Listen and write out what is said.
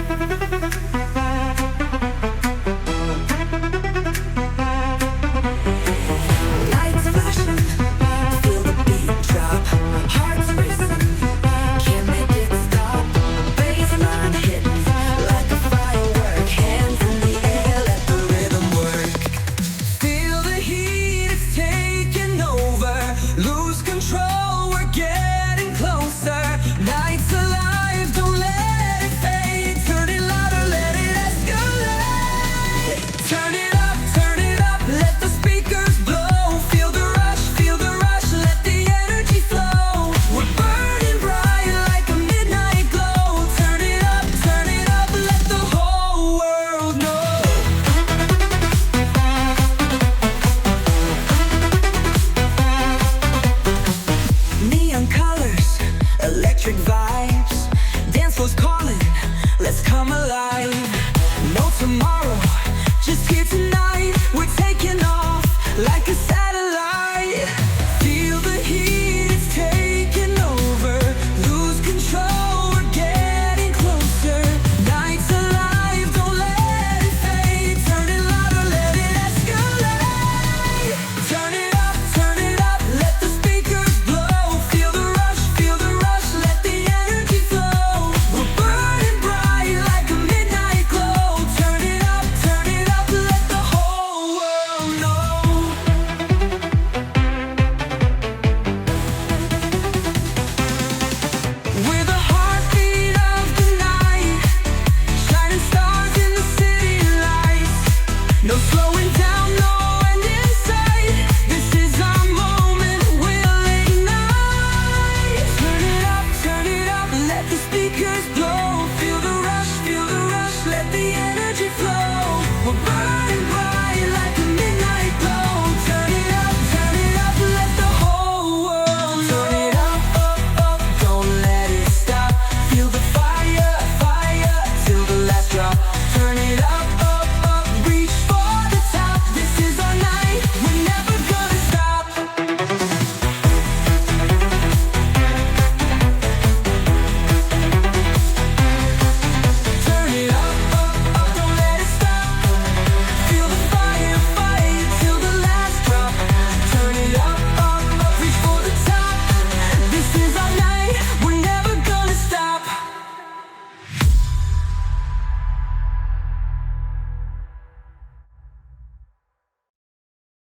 Lights flashing, feel the beat drop. Hearts racing, can't make it stop. Baseline hitting like a firework. Hands in the air, let the rhythm work. Feel the heat, it's taking over. Lose control, we're getting closer. Night's alive, don't let it fade. Turn it louder, let it escalate. Turn it up, let the speakers blow. Feel the rush, let the energy flow. We're burning bright like a midnight glow. Turn it up, let the whole world know. Neon colors, electric vibes. Dance floor's calling, let's come alive.